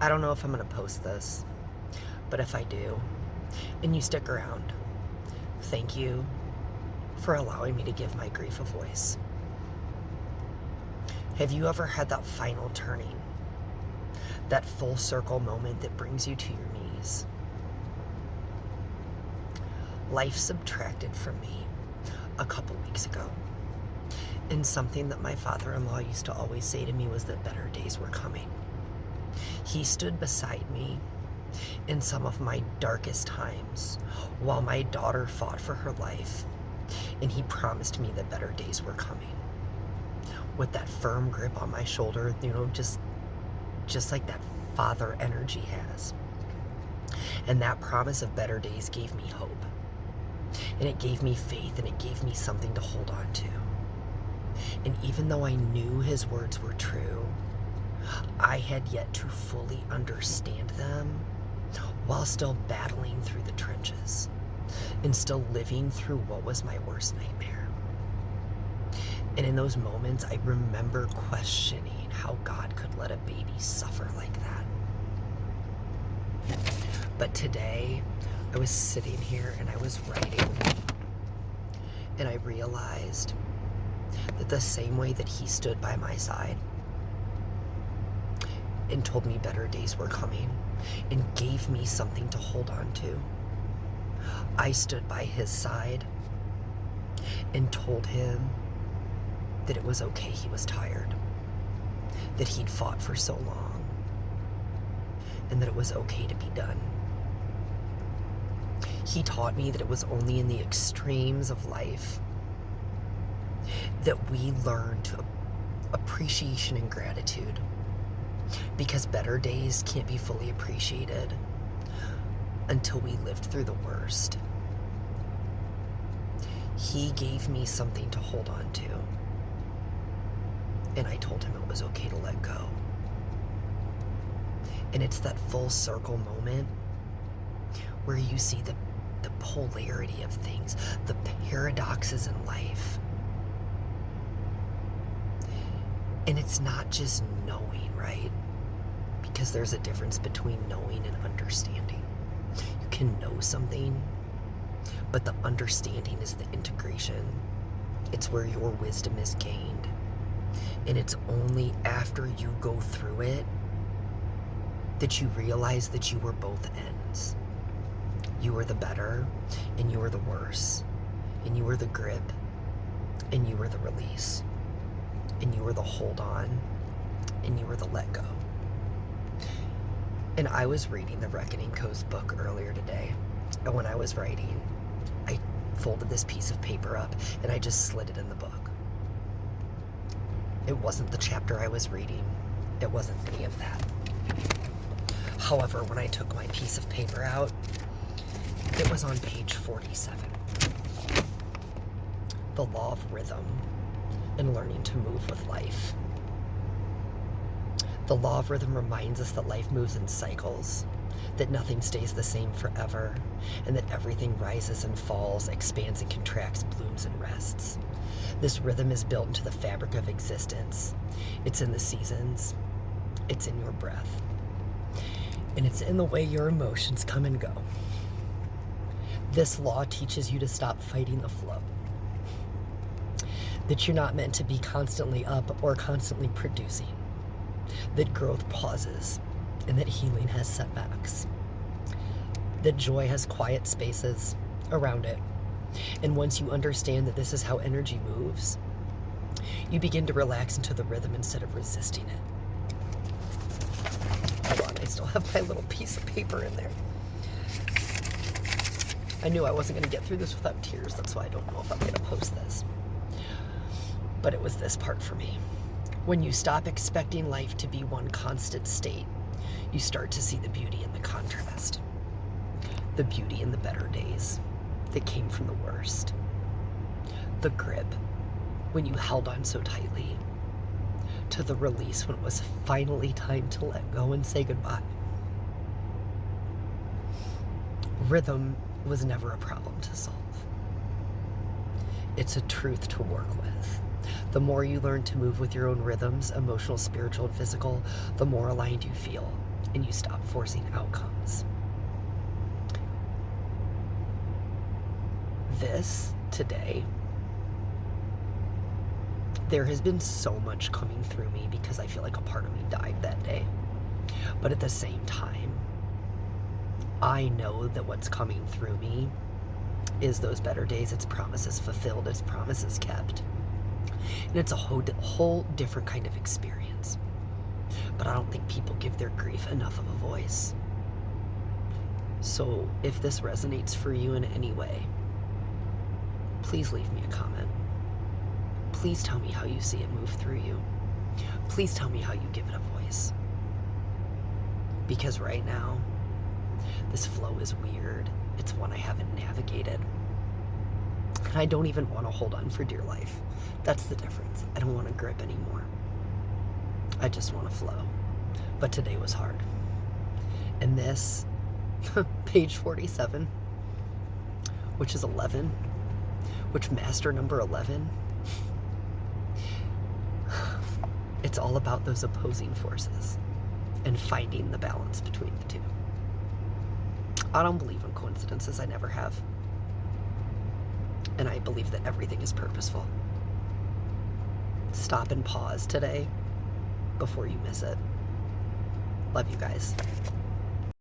I don't know if I'm going to post this, but if I do, and you stick around, thank you for allowing me to give my grief a voice. Have you ever had that final turning? That full circle moment that brings you to your knees? Life subtracted from me a couple weeks ago. And something that my father-in-law used to always say to me was that better days were coming. He stood beside me in some of my darkest times while my daughter fought for her life, and he promised me that better days were coming. With that firm grip on my shoulder, just like that father energy has. And that promise of better days gave me hope. And it gave me faith, and it gave me something to hold on to. And even though I knew his words were true, I had yet to fully understand them while still battling through the trenches and still living through what was my worst nightmare. And in those moments, I remember questioning how God could let a baby suffer like that. But today, I was sitting here and I was writing, and I realized that the same way that he stood by my side and told me better days were coming and gave me something to hold on to, I stood by his side and told him that it was okay he was tired, that he'd fought for so long, and that it was okay to be done. He taught me that it was only in the extremes of life that we learn to appreciation and gratitude, because better days can't be fully appreciated until we lived through the worst. He gave me something to hold on to, and I told him it was okay to let go. And it's that full circle moment where you see the polarity of things, the paradoxes in life. And it's not just knowing, right? Because there's a difference between knowing and understanding. You can know something, but the understanding is the integration. It's where your wisdom is gained. And it's only after you go through it that you realize that you were both ends. You were the better, and you were the worse. And you were the grip, and you were the release. And you were the hold on, and you were the let go. And I was reading the Reckoning Coast book earlier today, and when I was writing, I folded this piece of paper up, and I just slid it in the book. It wasn't the chapter I was reading. It wasn't any of that. However, when I took my piece of paper out, it was on page 47. The law of rhythm and learning to move with life. The law of rhythm reminds us that life moves in cycles, that nothing stays the same forever, and that everything rises and falls, expands and contracts, blooms and rests. This rhythm is built into the fabric of existence. It's in the seasons. It's in your breath. And it's in the way your emotions come and go. This law teaches you to stop fighting the flow. That you're not meant to be constantly up or constantly producing. That growth pauses, and that healing has setbacks. That joy has quiet spaces around it. And once you understand that this is how energy moves, you begin to relax into the rhythm instead of resisting it. Hold on, I still have my little piece of paper in there. I knew I wasn't going to get through this without tears. That's why I don't know if I'm going to post this. But it was this part for me. When you stop expecting life to be one constant state, you start to see the beauty in the contrast. The beauty in the better days that came from the worst. The grip when you held on so tightly, to the release when it was finally time to let go and say goodbye. Rhythm was never a problem to solve. It's a truth to work with. The more you learn to move with your own rhythms, emotional, spiritual, and physical, the more aligned you feel. and you stop forcing outcomes. This today, there has been so much coming through me because I feel like a part of me died that day. But at the same time, I know that what's coming through me is those better days. It's promises fulfilled, it's promises kept. And it's a whole different kind of experience. But I don't think people give their grief enough of a voice. So if this resonates for you in any way, please leave me a comment. Please tell me how you see it move through you. Please tell me how you give it a voice. Because right now, this flow is weird. It's one I haven't navigated. And I don't even want to hold on for dear life. That's the difference. I don't want to grip anymore. I just want to flow. But today was hard. And this, page 47, which is 11, which master number 11, it's all about those opposing forces and finding the balance between the two. I don't believe in coincidences. I never have. And I believe that everything is purposeful. Stop and pause today before you miss it. Love you guys.